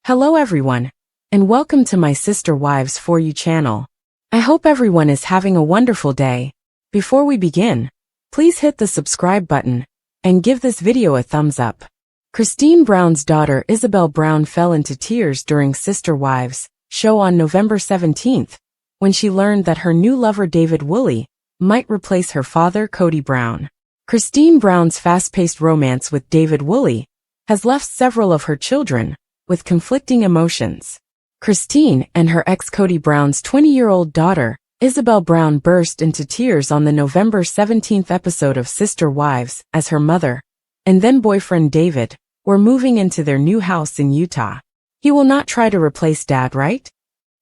Hello everyone, and welcome to my Sister Wives For You channel. I hope everyone is having a wonderful day. Before we begin, please hit the subscribe button and give this video a thumbs up. Christine Brown's daughter Isabel Brown fell into tears during Sister Wives show on November 17th when she learned that her new lover David Woolley might replace her father Kody Brown. Christine Brown's fast-paced romance with David Woolley has left several of her children with conflicting emotions. Christine and her ex Kody Brown's 20-year-old daughter, Isabel Brown, burst into tears on the November 17th episode of Sister Wives as her mother and then boyfriend David were moving into their new house in Utah. He will not try to replace Dad, right?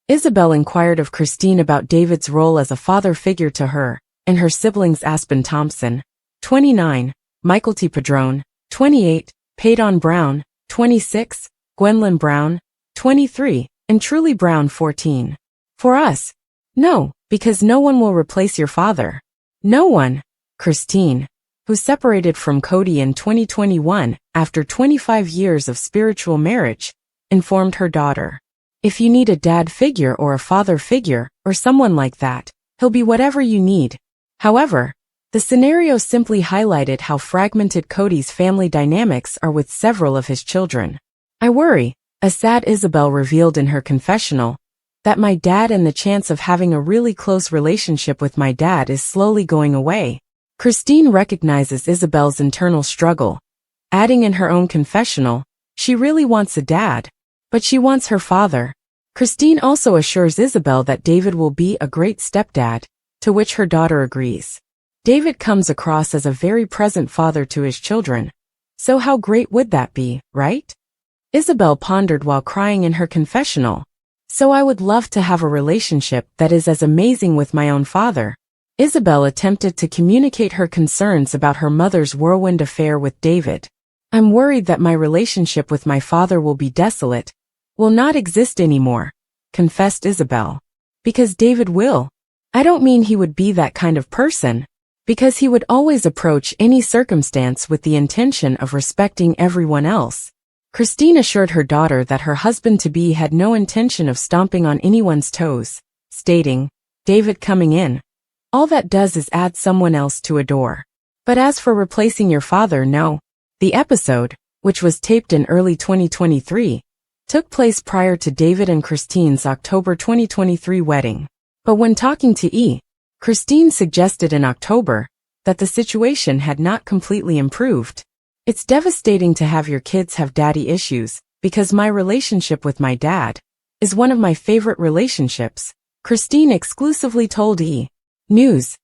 Isabel inquired of Christine about David's role as a father figure to her and her siblings Aspen Thompson, 29, Michael T. Padron, 28, Payton Brown, 26, Gwendolyn Brown, 23, and Truly Brown, 14. For us, no, because no one will replace your father. No one. Christine, who separated from Kody in 2021 after 25 years of spiritual marriage, informed her daughter, "If you need a dad figure or a father figure or someone like that, he'll be whatever you need." However, the scenario simply highlighted how fragmented Kody's family dynamics are with several of his children. "I worry," a sad Isabel revealed in her confessional, "that my dad and the chance of having a really close relationship with my dad is slowly going away." Christine recognizes Isabel's internal struggle, adding in her own confessional, she really wants a dad, but she wants her father. Christine also assures Isabel that David will be a great stepdad, to which her daughter agrees. David comes across as a very present father to his children, so how great would that be, right? Isabel pondered while crying in her confessional, "So I would love to have a relationship that is as amazing with my own father." Isabel attempted to communicate her concerns about her mother's whirlwind affair with David. "I'm worried that my relationship with my father will be desolate, will not exist anymore," confessed Isabel. "Because David will. I don't mean he would be that kind of person, because he would always approach any circumstance with the intention of respecting everyone else." Christine assured her daughter that her husband-to-be had no intention of stomping on anyone's toes, stating, "David coming in, all that does is add someone else to adore. But as for replacing your father, no." The episode, which was taped in early 2023, took place prior to David and Christine's October 2023 wedding. But when talking to Christine suggested in October that the situation had not completely improved. "It's devastating to have your kids have daddy issues, because my relationship with my dad is one of my favorite relationships," Christine exclusively told News.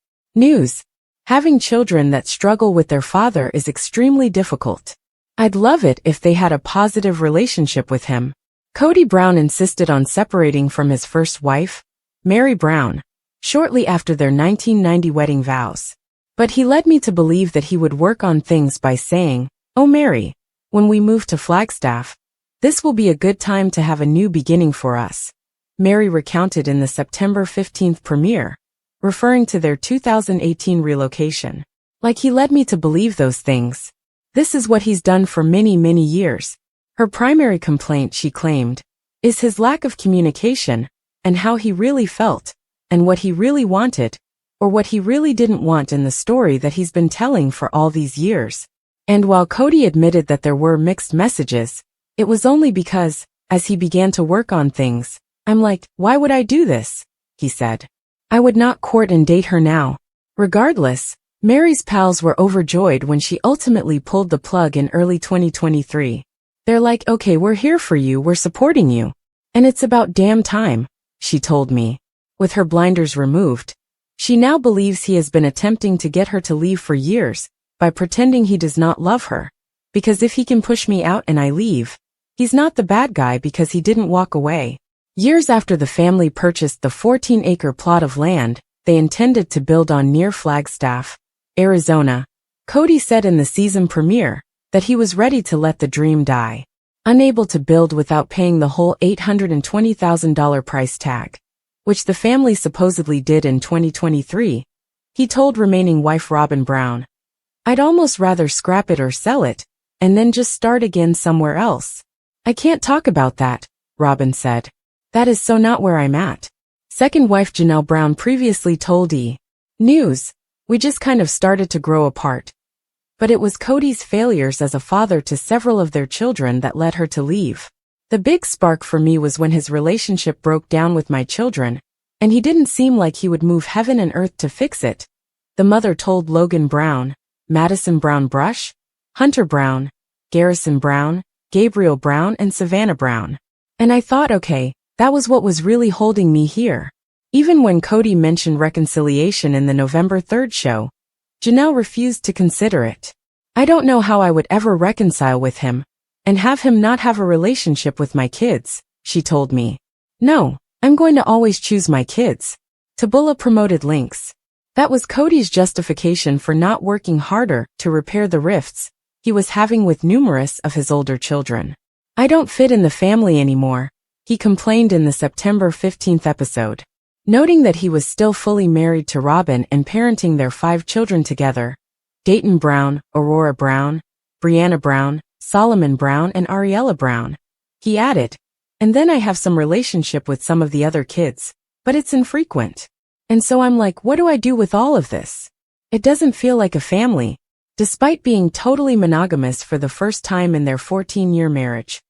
Having children that struggle with their father is extremely difficult. "I'd love it if they had a positive relationship with him." Kody Brown insisted on separating from his first wife, Mary Brown, shortly after their 1990 wedding vows. "But he led me to believe that he would work on things by saying, 'Oh Mary, when we move to Flagstaff, this will be a good time to have a new beginning for us,'" Mary recounted in the September 15th premiere, referring to their 2018 relocation. "Like he led me to believe those things. This is what he's done for many, many years." Her primary complaint, she claimed, is his lack of communication and how he really felt and what he really wanted, or what he really didn't want in the story that he's been telling for all these years. And while Kody admitted that there were mixed messages, it was only because, as he began to work on things, "I'm like, why would I do this?" he said. "I would not court and date her now." Regardless, Mary's pals were overjoyed when she ultimately pulled the plug in early 2023. "They're like, okay, we're here for you, we're supporting you. And it's about damn time," she told me. With her blinders removed, she now believes he has been attempting to get her to leave for years by pretending he does not love her. "Because if he can push me out and I leave, he's not the bad guy because he didn't walk away." Years after the family purchased the 14-acre plot of land they intended to build on near Flagstaff, Arizona, Kody said in the season premiere that he was ready to let the dream die. Unable to build without paying the whole $820,000 price tag, which the family supposedly did in 2023, he told remaining wife Robyn Brown, "I'd almost rather scrap it or sell it, and then just start again somewhere else. I can't talk about that, Robyn said. That is so not where I'm at. Second wife Janelle Brown previously told E! News, we just kind of started to grow apart. But it was Kody's failures as a father to several of their children that led her to leave. The big spark for me was when his relationship broke down with my children, and he didn't seem like he would move heaven and earth to fix it, the mother told Logan Brown, Madison Brown Brush, Hunter Brown, Garrison Brown, Gabriel Brown and Savannah Brown. And I thought, okay, that was what was really holding me here. Even when Kody mentioned reconciliation in the November 3rd show, Janelle refused to consider it. I don't know how I would ever reconcile with him and have him not have a relationship with my kids, she told me. No, I'm going to always choose my kids. Tabula promoted links. That was Kody's justification for not working harder to repair the rifts he was having with numerous of his older children. I don't fit in the family anymore, he complained in the September 15th episode. Noting that he was still fully married to Robyn and parenting their 5 children together, Dayton Brown, Aurora Brown, Brianna Brown, Solomon Brown and Ariella Brown. He added, and then I have some relationship with some of the other kids, but it's infrequent. And so I'm like, what do I do with all of this? It doesn't feel like a family. Despite being totally monogamous for the first time in their 14-year marriage,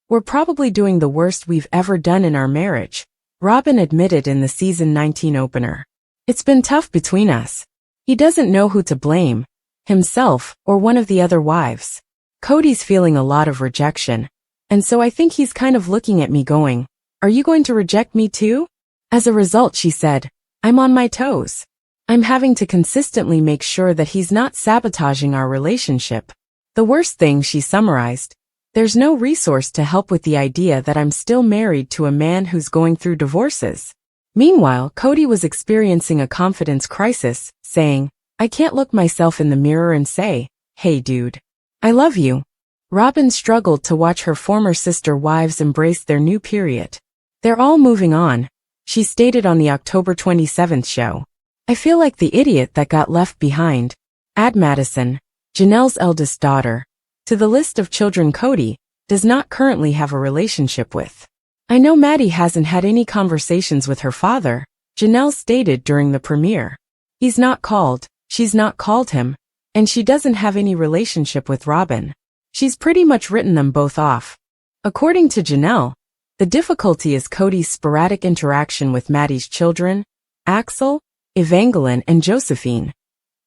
we're probably doing the worst we've ever done in our marriage, Robyn admitted in the season 19 opener. It's been tough between us. He doesn't know who to blame, himself or one of the other wives. Kody's feeling a lot of rejection, and so I think he's kind of looking at me going, are you going to reject me too? As a result, she said, I'm on my toes. I'm having to consistently make sure that he's not sabotaging our relationship. The worst thing, she summarized, there's no resource to help with the idea that I'm still married to a man who's going through divorces. Meanwhile, Kody was experiencing a confidence crisis, saying, I can't look myself in the mirror and say, hey dude, I love you. Robyn struggled to watch her former sister wives embrace their new period. They're all moving on, she stated on the October 27th show. I feel like the idiot that got left behind. Add Madison, Janelle's eldest daughter, to the list of children Kody does not currently have a relationship with. I know Maddie hasn't had any conversations with her father, Janelle stated during the premiere. He's not called, she's not called him, and she doesn't have any relationship with Robyn. She's pretty much written them both off. According to Janelle, the difficulty is Kody's sporadic interaction with Maddie's children, Axel, Evangeline and Josephine.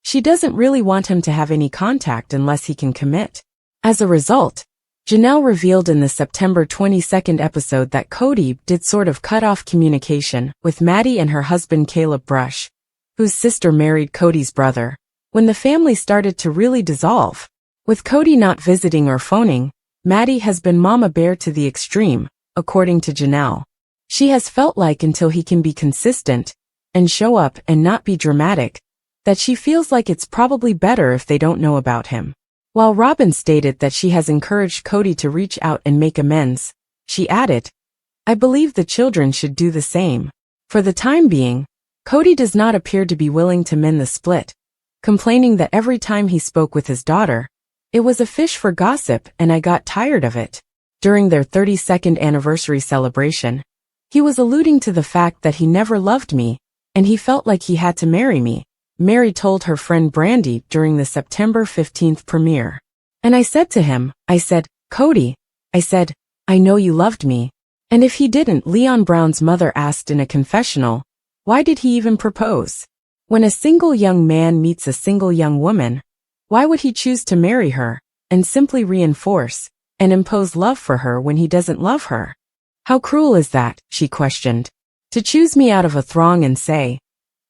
She doesn't really want him to have any contact unless he can commit. As a result, Janelle revealed in the September 22nd episode that Kody did sort of cut off communication with Maddie and her husband Caleb Brush, whose sister married Kody's brother, when the family started to really dissolve. With Kody not visiting or phoning, Maddie has been mama bear to the extreme, according to Janelle. She has felt like until he can be consistent and show up and not be dramatic, that she feels like it's probably better if they don't know about him. While Robyn stated that she has encouraged Kody to reach out and make amends, she added, I believe the children should do the same. For the time being, Kody does not appear to be willing to mend the split, complaining that every time he spoke with his daughter, it was a fish for gossip and I got tired of it. During their 32nd anniversary celebration, he was alluding to the fact that he never loved me, and he felt like he had to marry me, Mary told her friend Brandy during the September 15th premiere. And I said to him, I said, Kody, I said, I know you loved me. And if he didn't, Leon Brown's mother asked in a confessional, why did he even propose? When a single young man meets a single young woman, why would he choose to marry her, and simply reinforce and impose love for her when he doesn't love her? How cruel is that, she questioned, to choose me out of a throng and say,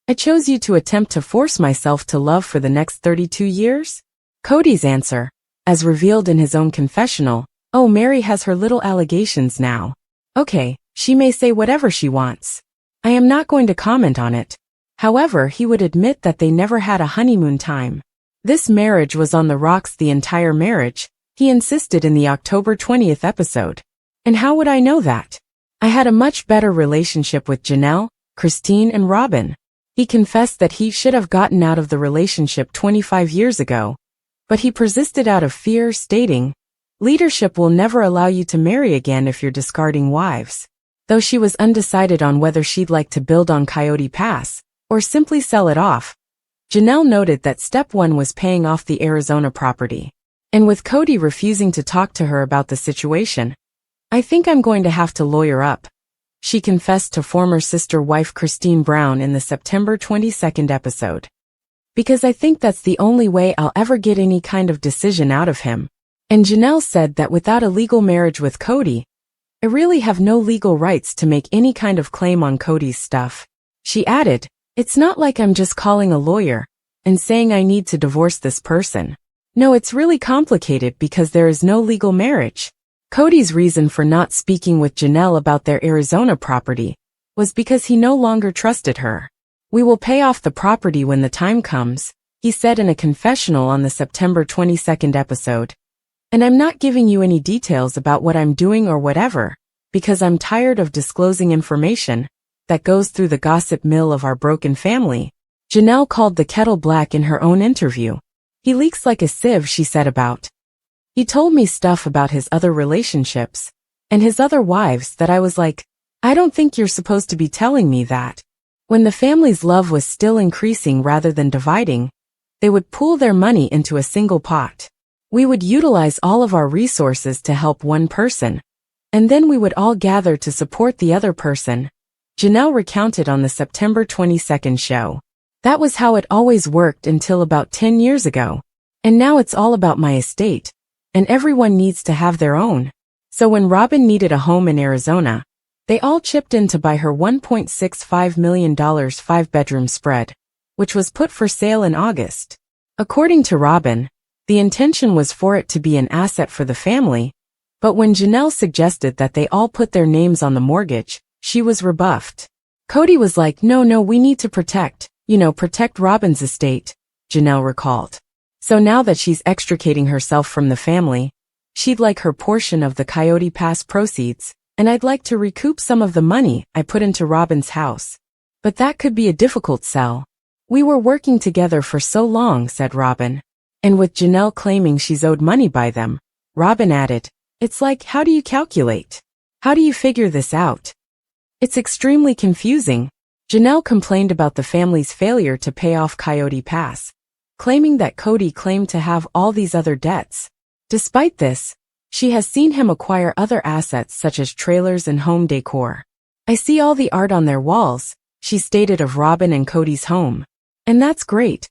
I chose you to attempt to force myself to love for the next 32 years? Kody's answer, as revealed in his own confessional, oh, Mary has her little allegations now. Okay, she may say whatever she wants. I am not going to comment on it. However, he would admit that they never had a honeymoon time. This marriage was on the rocks the entire marriage, he insisted in the October 20th episode. And how would I know that? I had a much better relationship with Janelle, Christine and Robyn. He confessed that he should have gotten out of the relationship 25 years ago, but he persisted out of fear, stating, Leadership will never allow you to marry again if you're discarding wives. Though she was undecided on whether she'd like to build on Coyote Pass or simply sell it off, Janelle noted that step one was paying off the Arizona property. And with Kody refusing to talk to her about the situation, "I think I'm going to have to lawyer up," she confessed to former sister wife Christine Brown in the September 22nd episode. "Because I think that's the only way I'll ever get any kind of decision out of him." And Janelle said that without a legal marriage with Kody, I really have no legal rights to make any kind of claim on Kody's stuff. She added, "It's not like I'm just calling a lawyer and saying I need to divorce this person. No, it's really complicated because there is no legal marriage." Kody's reason for not speaking with Janelle about their Arizona property was because he no longer trusted her. "We will pay off the property when the time comes," he said in a confessional on the September 22nd episode. "And I'm not giving you any details about what I'm doing or whatever, because I'm tired of disclosing information that goes through the gossip mill of our broken family." Janelle called the kettle black in her own interview. "He leaks like a sieve," she said about. "He told me stuff about his other relationships and his other wives that I was like, I don't think you're supposed to be telling me that." When the family's love was still increasing rather than dividing, they would pool their money into a single pot. "We would utilize all of our resources to help one person, and then we would all gather to support the other person," Janelle recounted on the September 22nd show. "That was how it always worked until about 10 years ago. And now it's all about my estate, and everyone needs to have their own." So when Robyn needed a home in Arizona, they all chipped in to buy her $1.65 million 5-bedroom spread, which was put for sale in August. According to Robyn, the intention was for it to be an asset for the family, but when Janelle suggested that they all put their names on the mortgage, she was rebuffed. Kody was like, no, we need to protect Robyn's estate," Janelle recalled. "So now that she's extricating herself from the family, she'd like her portion of the Coyote Pass proceeds, and I'd like to recoup some of the money I put into Robyn's house. But that could be a difficult sell. We were working together for so long," said Robyn. And with Janelle claiming she's owed money by them, Robyn added, "It's like, how do you calculate? How do you figure this out? It's extremely confusing." Janelle complained about the family's failure to pay off Coyote Pass, claiming that Kody claimed to have all these other debts. Despite this, she has seen him acquire other assets such as trailers and home decor. "I see all the art on their walls," she stated of Robyn and Kody's home. "And that's great.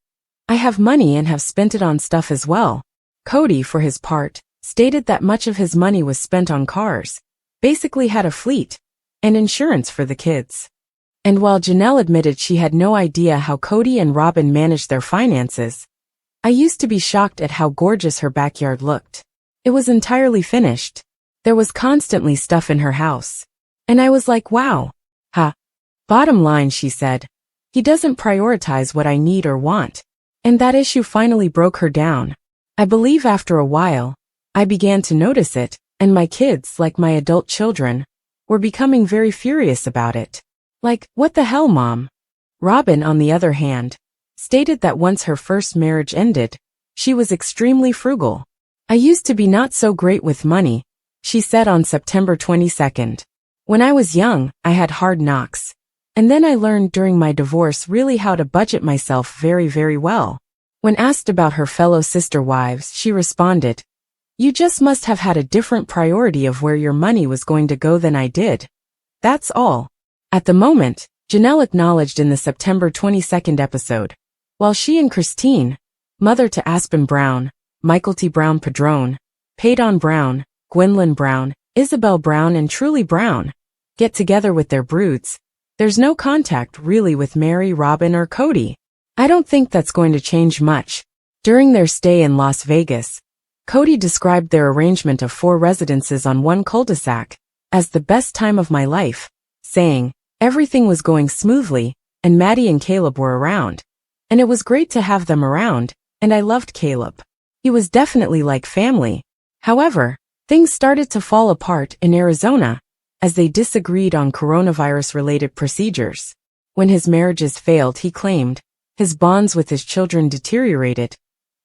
I have money and have spent it on stuff as well." Kody, for his part, stated that much of his money was spent on cars, basically had a fleet, and insurance for the kids. And while Janelle admitted she had no idea how Kody and Robyn managed their finances, "I used to be shocked at how gorgeous her backyard looked. It was entirely finished. There was constantly stuff in her house. And I was like, wow. Bottom line," she said, "he doesn't prioritize what I need or want." And that issue finally broke her down. "I believe after a while, I began to notice it, and my kids, like my adult children, were becoming very furious about it. Like, what the hell, Mom?" Robyn, on the other hand, stated that once her first marriage ended, she was extremely frugal. "I used to be not so great with money," she said on September 22nd. "When I was young, I had hard knocks. And then I learned during my divorce really how to budget myself very, very well." When asked about her fellow sister wives, she responded, "You just must have had a different priority of where your money was going to go than I did. That's all." At the moment, Janelle acknowledged in the September 22nd episode, while she and Christine, mother to Aspen Brown, Michael T. Brown Padrone, Paydon Brown, Gwendolyn Brown, Isabel Brown and Truly Brown, get together with their broods, there's no contact really with Mary, Robyn or Kody. I don't think that's going to change much. During their stay in Las Vegas, Kody described their arrangement of 4 residences on one cul-de-sac as the best time of my life, saying, "Everything was going smoothly, and Maddie and Caleb were around. And it was great to have them around, and I loved Caleb. He was definitely like family." However, things started to fall apart in Arizona as they disagreed on coronavirus-related procedures. When his marriages failed, he claimed, his bonds with his children deteriorated.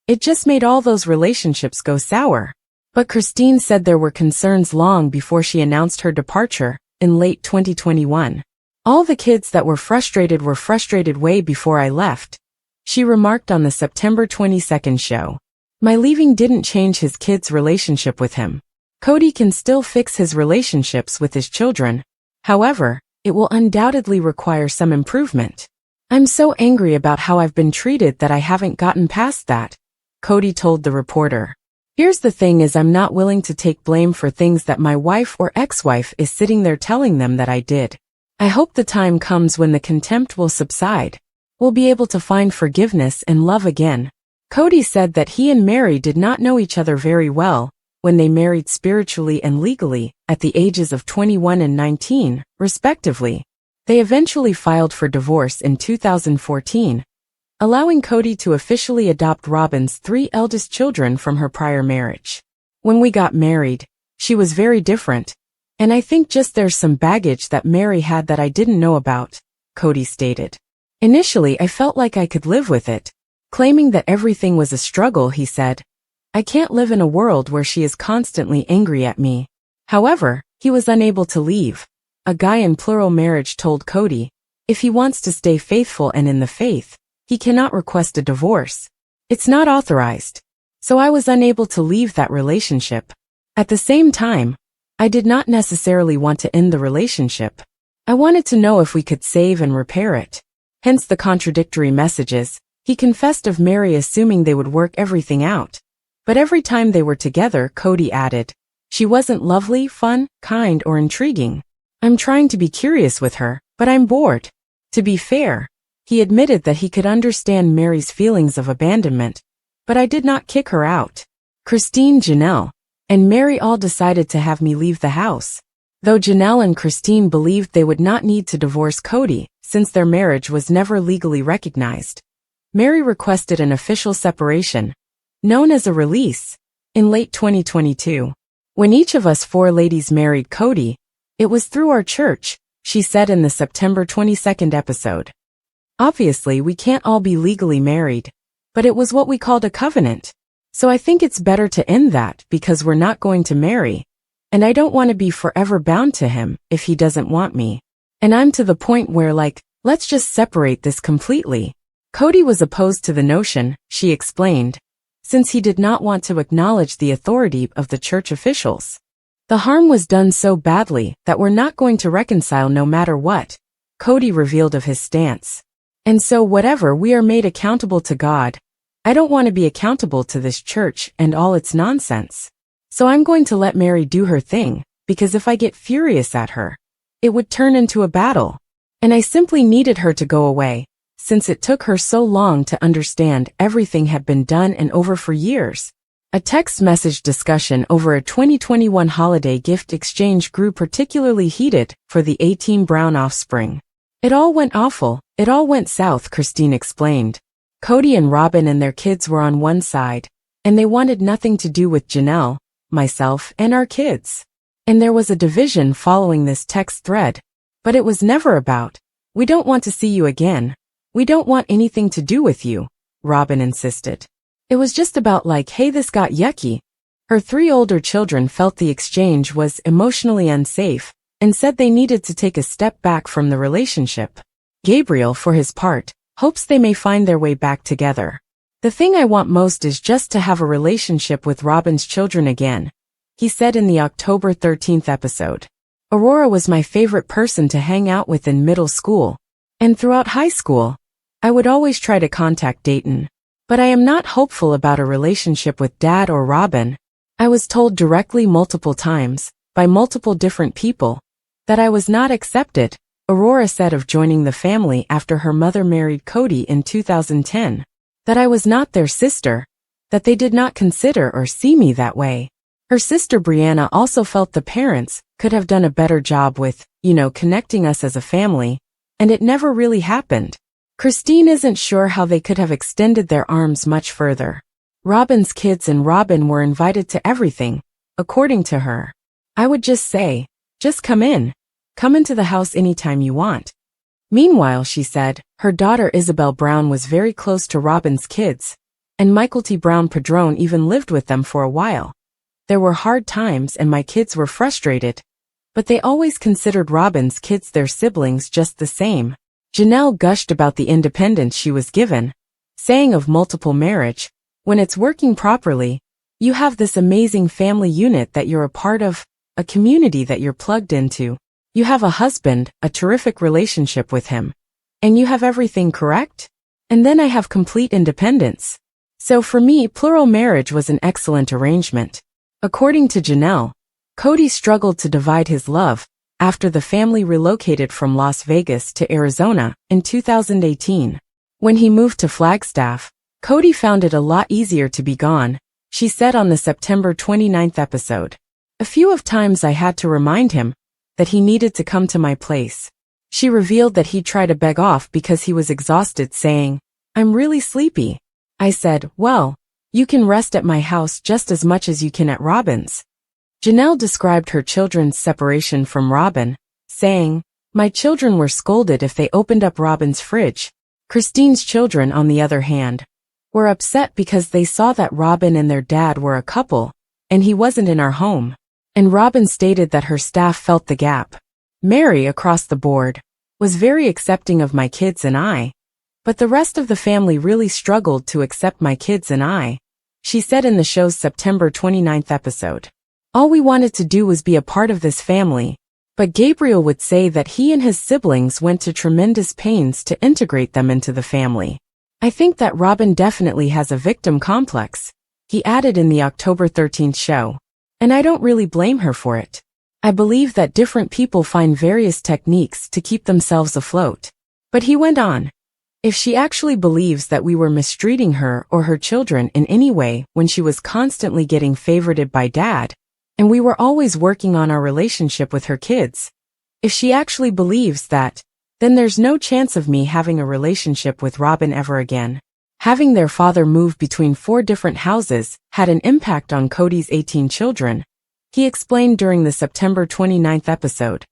It just made all those relationships go sour. But Christine said there were concerns long before she announced her departure, in late 2021. All the kids that were frustrated way before I left, she remarked on the September 22nd show. My leaving didn't change his kids' relationship with him. Kody can still fix his relationships with his children. However, it will undoubtedly require some improvement. I'm so angry about how I've been treated that I haven't gotten past that, Kody told the reporter. Here's the thing is I'm not willing to take blame for things that my wife or ex-wife is sitting there telling them that I did. I hope the time comes when the contempt will subside. We'll be able to find forgiveness and love again. Kody said that he and Meri did not know each other very well when they married spiritually and legally at the ages of 21 and 19, respectively. They eventually filed for divorce in 2014, allowing Kody to officially adopt Robyn's 3 eldest children from her prior marriage. When we got married, she was very different, and I think just there's some baggage that Meri had that I didn't know about, Kody stated. Initially I felt like I could live with it, claiming that everything was a struggle, he said. I can't live in a world where she is constantly angry at me. However, he was unable to leave. A guy in plural marriage told Kody, if he wants to stay faithful and in the faith, he cannot request a divorce. It's not authorized. So I was unable to leave that relationship. At the same time, I did not necessarily want to end the relationship. I wanted to know if we could save and repair it. Hence the contradictory messages. He confessed of Meri assuming they would work everything out. But every time they were together, Kody added, she wasn't lovely, fun, kind, or intriguing. I'm trying to be curious with her, but I'm bored. To be fair, he admitted that he could understand Meri's feelings of abandonment, but I did not kick her out. Christine, Janelle, and Meri all decided to have me leave the house. Though Janelle and Christine believed they would not need to divorce Kody, since their marriage was never legally recognized. Meri requested an official separation, known as a release, in late 2022. When each of us 4 ladies married Kody, it was through our church, she said in the September 22nd episode. Obviously, we can't all be legally married, but it was what we called a covenant. So I think it's better to end that because we're not going to marry, and I don't want to be forever bound to him if he doesn't want me. And I'm to the point where let's just separate this completely. Kody was opposed to the notion, she explained, since he did not want to acknowledge the authority of the church officials. The harm was done so badly that we're not going to reconcile no matter what, Kody revealed of his stance. And so whatever, we are made accountable to God. I don't want to be accountable to this church and all its nonsense. So I'm going to let Meri do her thing, because if I get furious at her, it would turn into a battle. And I simply needed her to go away, since it took her so long to understand everything had been done and over for years. A text message discussion over a 2021 holiday gift exchange grew particularly heated for the 18 Brown offspring. It all went awful, it all went south, Christine explained. Kody and Robyn and their kids were on one side, and they wanted nothing to do with Janelle, myself, and our kids. And there was a division following this text thread. But it was never about, we don't want to see you again. We don't want anything to do with you, Robyn insisted. It was just about hey, this got yucky. Her 3 older children felt the exchange was emotionally unsafe and said they needed to take a step back from the relationship. Gabriel, for his part, hopes they may find their way back together. The thing I want most is just to have a relationship with Robyn's children again, he said in the October 13th episode. Aurora was my favorite person to hang out with in middle school, and throughout high school, I would always try to contact Dayton. But I am not hopeful about a relationship with Dad or Robyn. I was told directly multiple times, by multiple different people, that I was not accepted, Aurora said of joining the family after her mother married Kody in 2010. That I was not their sister, that they did not consider or see me that way. Her sister Brianna also felt the parents could have done a better job with, connecting us as a family, and it never really happened. Christine isn't sure how they could have extended their arms much further. Robyn's kids and Robyn were invited to everything, according to her. I would just say, just come in. Come into the house anytime you want. Meanwhile, she said, her daughter Isabel Brown was very close to Robyn's kids, and Michael T. Brown Padron even lived with them for a while. There were hard times and my kids were frustrated. But they always considered Robyn's kids their siblings just the same. Janelle gushed about the independence she was given, saying of multiple marriage, when it's working properly, you have this amazing family unit that you're a part of, a community that you're plugged into. You have a husband, a terrific relationship with him. And you have everything correct? And then I have complete independence. So for me, plural marriage was an excellent arrangement. According to Janelle, Kody struggled to divide his love after the family relocated from Las Vegas to Arizona in 2018. When he moved to Flagstaff, Kody found it a lot easier to be gone, she said on the September 29th episode. A few of times I had to remind him that he needed to come to my place. She revealed that he tried to beg off because he was exhausted, saying, "I'm really sleepy." I said, "Well, you can rest at my house just as much as you can at Robyn's." Janelle described her children's separation from Robyn, saying, "My children were scolded if they opened up Robyn's fridge." Christine's children, on the other hand, were upset because they saw that Robyn and their dad were a couple, and he wasn't in our home. And Robyn stated that her staff felt the gap. Mary, across the board, was very accepting of my kids and I, but the rest of the family really struggled to accept my kids and I, she said in the show's September 29th episode. All we wanted to do was be a part of this family, but Gabriel would say that he and his siblings went to tremendous pains to integrate them into the family. I think that Robyn definitely has a victim complex, he added in the October 13th show. And I don't really blame her for it. I believe that different people find various techniques to keep themselves afloat. But he went on, if she actually believes that we were mistreating her or her children in any way when she was constantly getting favorited by dad, and we were always working on our relationship with her kids, if she actually believes that, then there's no chance of me having a relationship with Robyn ever again. Having their father move between 4 different houses had an impact on Kody's 18 children, he explained during the September 29th episode,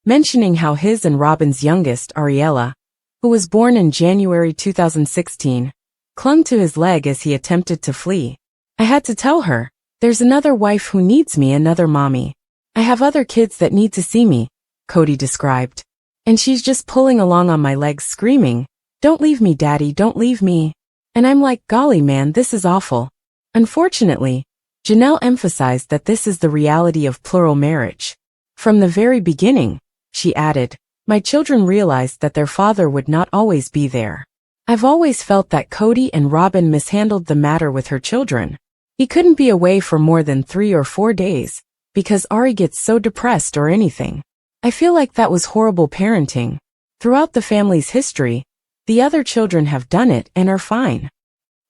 mentioning how his and Robyn's youngest, Ariella, who was born in January 2016, clung to his leg as he attempted to flee. I had to tell her, there's another wife who needs me, another mommy. I have other kids that need to see me, Kody described. And she's just pulling along on my legs screaming, "Don't leave me, Daddy, don't leave me." And I'm like, golly man, this is awful. Unfortunately, Janelle emphasized that this is the reality of plural marriage. From the very beginning, she added, my children realized that their father would not always be there. I've always felt that Kody and Robyn mishandled the matter with her children. He couldn't be away for more than 3 or 4 days, because Ari gets so depressed or anything. I feel like that was horrible parenting. Throughout the family's history, the other children have done it and are fine.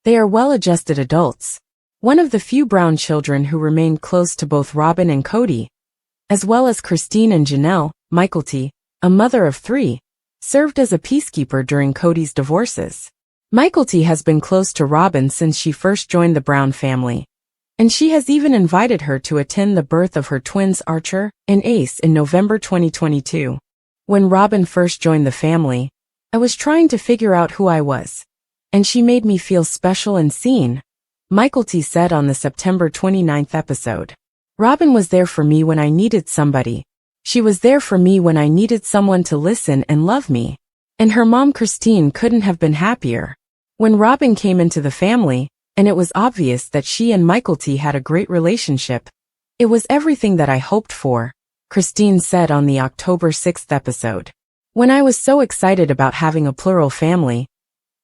They are well-adjusted adults. One of the few Brown children who remained close to both Robyn and Kody, as well as Christine and Janelle, Kody, a mother of 3, served as a peacekeeper during Kody's divorces. Kody has been close to Robyn since she first joined the Brown family, and she has even invited her to attend the birth of her twins Archer and Ace in November 2022. When Robyn first joined the family, I was trying to figure out who I was, and she made me feel special and seen, Kody said on the September 29th episode. Robyn was there for me when I needed somebody. She was there for me when I needed someone to listen and love me. And her mom Christine couldn't have been happier. When Robyn came into the family, and it was obvious that she and Kody had a great relationship, it was everything that I hoped for, Christine said on the October 6th episode. When I was so excited about having a plural family,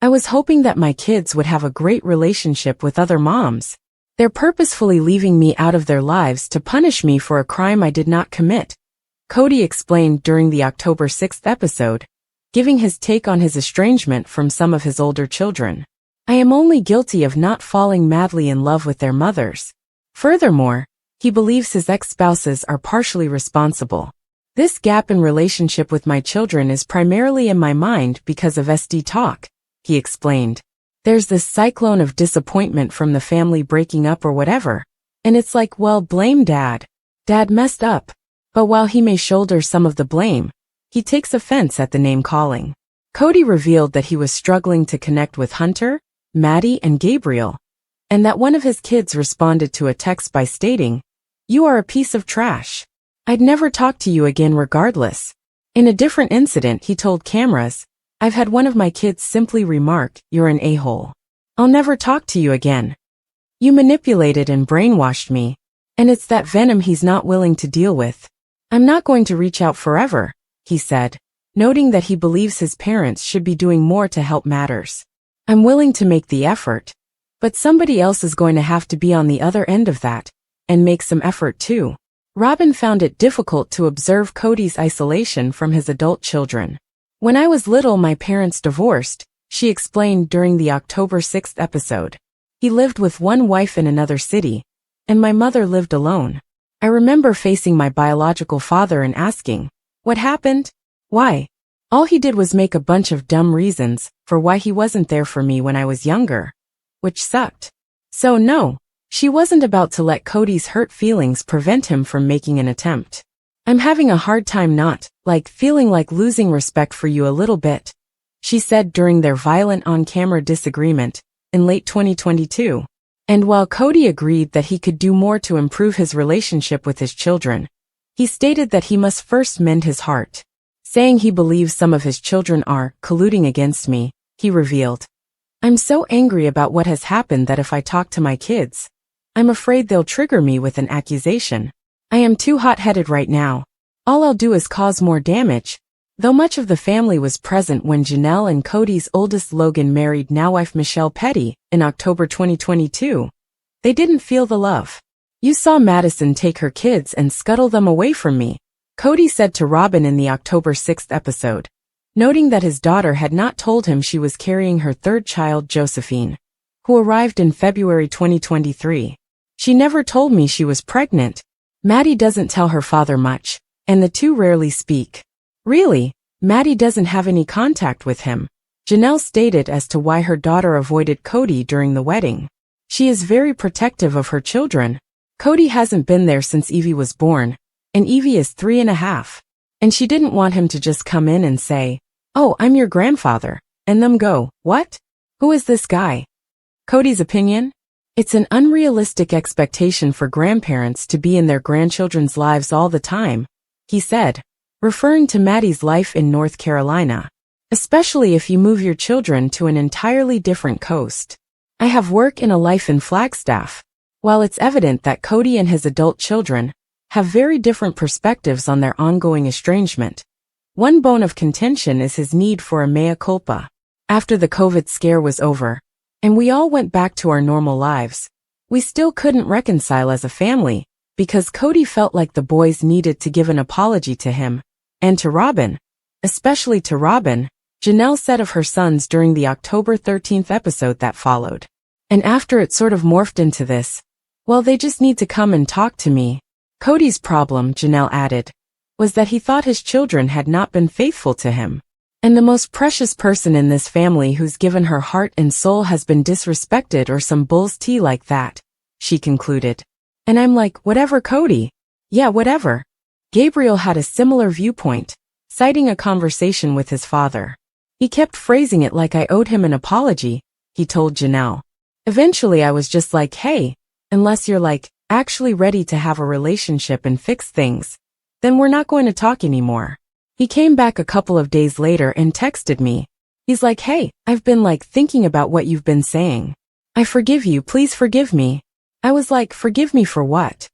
I was hoping that my kids would have a great relationship with other moms. They're purposefully leaving me out of their lives to punish me for a crime I did not commit, Kody explained during the October 6th episode, giving his take on his estrangement from some of his older children. I am only guilty of not falling madly in love with their mothers. Furthermore, he believes his ex-spouses are partially responsible. This gap in relationship with my children is primarily in my mind because of SD talk, he explained. There's this cyclone of disappointment from the family breaking up or whatever, and it's like, well, blame Dad. Dad messed up. But while he may shoulder some of the blame, he takes offense at the name-calling. Kody revealed that he was struggling to connect with Hunter, Maddie, and Gabriel, and that one of his kids responded to a text by stating, "You are a piece of trash. I'd never talk to you again regardless." In a different incident, he told cameras, "I've had one of my kids simply remark, 'You're an a-hole. I'll never talk to you again. You manipulated and brainwashed me. And it's that venom he's not willing to deal with. I'm not going to reach out forever," he said, noting that he believes his parents should be doing more to help matters. "I'm willing to make the effort, but somebody else is going to have to be on the other end of that, and make some effort too." Robyn found it difficult to observe Kody's isolation from his adult children. "When I was little, my parents divorced," she explained during the October 6th episode. "He lived with one wife in another city, and my mother lived alone. I remember facing my biological father and asking, 'What happened? Why?' All he did was make a bunch of dumb reasons for why he wasn't there for me when I was younger, which sucked." So no, she wasn't about to let Kody's hurt feelings prevent him from making an attempt. "I'm having a hard time not, feeling like losing respect for you a little bit," she said during their violent on-camera disagreement in late 2022. And while Kody agreed that he could do more to improve his relationship with his children, he stated that he must first mend his heart. Saying he believes some of his children are colluding against me, he revealed, "I'm so angry about what has happened that if I talk to my kids, I'm afraid they'll trigger me with an accusation. I am too hot-headed right now. All I'll do is cause more damage." Though much of the family was present when Janelle and Kody's oldest Logan married now-wife Michelle Petty in October 2022, they didn't feel the love. "You saw Madison take her kids and scuttle them away from me," Kody said to Robyn in the October 6th episode, noting that his daughter had not told him she was carrying her third child, Josephine, who arrived in February 2023. "She never told me she was pregnant. Maddie doesn't tell her father much, and the two rarely speak. Really, Maddie doesn't have any contact with him," Janelle stated as to why her daughter avoided Kody during the wedding. "She is very protective of her children. Kody hasn't been there since Evie was born, and Evie is 3.5. And she didn't want him to just come in and say, 'Oh, I'm your grandfather,' and them go, 'What? Who is this guy?'" Kody's opinion? "It's an unrealistic expectation for grandparents to be in their grandchildren's lives all the time," he said, referring to Maddie's life in North Carolina, "especially if you move your children to an entirely different coast. I have work and a life in Flagstaff." While it's evident that Kody and his adult children have very different perspectives on their ongoing estrangement, one bone of contention is his need for a mea culpa. After the COVID scare was over, and we all went back to our normal lives, we still couldn't reconcile as a family, because Kody felt like the boys needed to give an apology to him, and to Robyn. Especially to Robyn, Janelle said of her sons during the October 13th episode that followed. "And after it sort of morphed into this, well, they just need to come and talk to me." Kody's problem, Janelle added, was that he thought his children had not been faithful to him. "And the most precious person in this family who's given her heart and soul has been disrespected or some bull's tea like that," she concluded. And I'm like, whatever, Kody. Yeah, whatever. Gabriel had a similar viewpoint, citing a conversation with his father. "He kept phrasing it like I owed him an apology," he told Janelle. "Eventually I was just like, hey, unless you're actually ready to have a relationship and fix things, then we're not going to talk anymore." He came back a couple of days later and texted me. He's like, "Hey, I've been thinking about what you've been saying. I forgive you, please forgive me." I was like, "Forgive me for what?"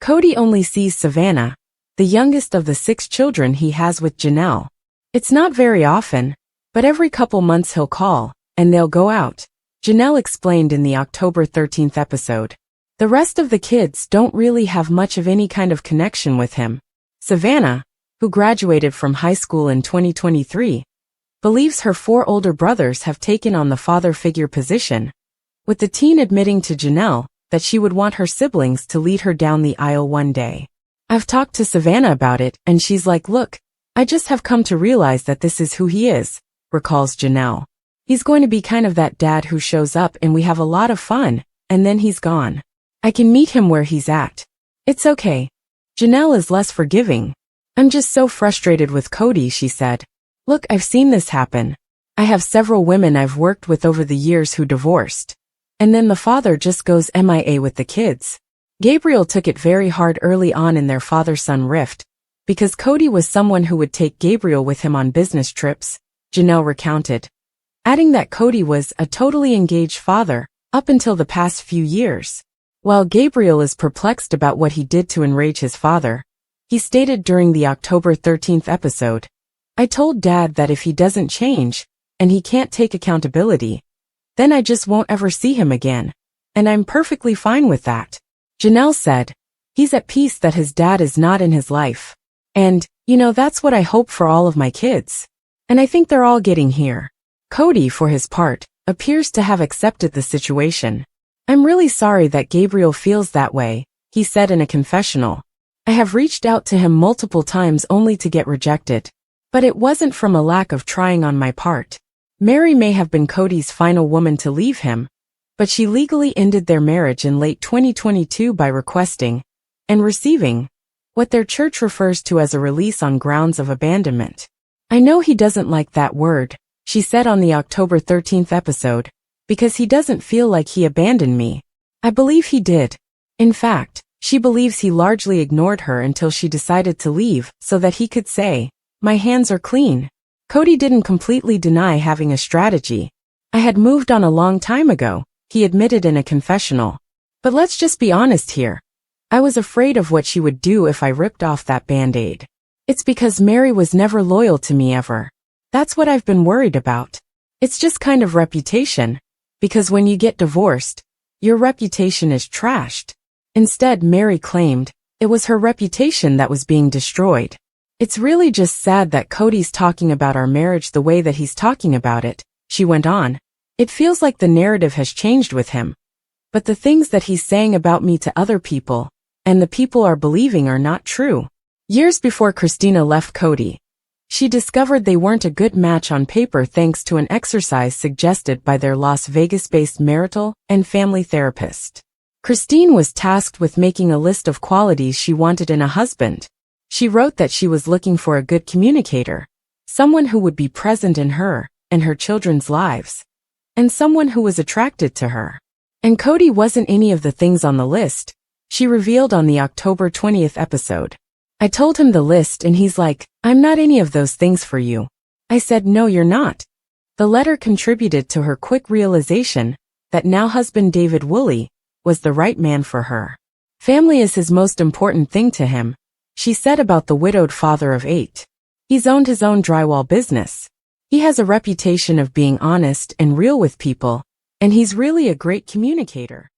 Kody only sees Savannah, the youngest of the 6 children he has with Janelle. It's not very often, but every couple months he'll call, and they'll go out, Janelle explained in the October 13th episode. The rest of the kids don't really have much of any kind of connection with him. Savannah, who graduated from high school in 2023, believes her 4 older brothers have taken on the father figure position, with the teen admitting to Janelle that she would want her siblings to lead her down the aisle one day. "I've talked to Savannah about it, and she's like, look, I just have come to realize that this is who he is," recalls Janelle. "He's going to be kind of that dad who shows up and we have a lot of fun, and then he's gone. I can meet him where he's at. It's okay." Janelle is less forgiving. "I'm just so frustrated with Kody," she said. "Look, I've seen this happen. I have several women I've worked with over the years who divorced. and then the father just goes MIA with the kids. Gabriel took it very hard early on in their father-son rift, because Kody was someone who would take Gabriel with him on business trips, Janelle recounted, adding that Kody was a totally engaged father up until the past few years. While Gabriel is perplexed about what he did to enrage his father, he stated during the October 13th episode, "I told Dad that if he doesn't change, and he can't take accountability, then I just won't ever see him again, and I'm perfectly fine with that." Janelle said, "He's at peace that his dad is not in his life. And, that's what I hope for all of my kids. And I think they're all getting here." Kody, for his part, appears to have accepted the situation. "I'm really sorry that Gabriel feels that way," he said in a confessional. "I have reached out to him multiple times only to get rejected. But it wasn't from a lack of trying on my part. Mary may have been Kody's final woman to leave him, but she legally ended their marriage in late 2022 by requesting and receiving what their church refers to as a release on grounds of abandonment. I know he doesn't like that word," she said on the October 13th episode, "because he doesn't feel like he abandoned me. I believe he did. In fact, she believes he largely ignored her until she decided to leave so that he could say, 'My hands are clean.'" Kody didn't completely deny having a strategy. "I had moved on a long time ago," he admitted in a confessional. "But let's just be honest here. I was afraid of what she would do if I ripped off that Band-Aid. It's because Mary was never loyal to me ever. That's what I've been worried about. It's just kind of reputation, because when you get divorced, your reputation is trashed." Instead, Mary claimed it was her reputation that was being destroyed. "It's really just sad that Kody's talking about our marriage the way that he's talking about it," she went on. "It feels like the narrative has changed with him. But the things that he's saying about me to other people, and the people are believing, are not true." Years before Christina left Kody, she discovered they weren't a good match on paper thanks to an exercise suggested by their Las Vegas-based marital and family therapist. Christine was tasked with making a list of qualities she wanted in a husband. She wrote that she was looking for a good communicator, someone who would be present in her and her children's lives, and someone who was attracted to her. And Kody wasn't any of the things on the list, she revealed on the October 20th episode. "I told him the list and he's like, 'I'm not any of those things for you.' I said, 'No, you're not.'" The letter contributed to her quick realization that now husband David Woolley was the right man for her. "Family is his most important thing to him," she said about the widowed father of 8. "He's owned his own drywall business. He has a reputation of being honest and real with people, and he's really a great communicator."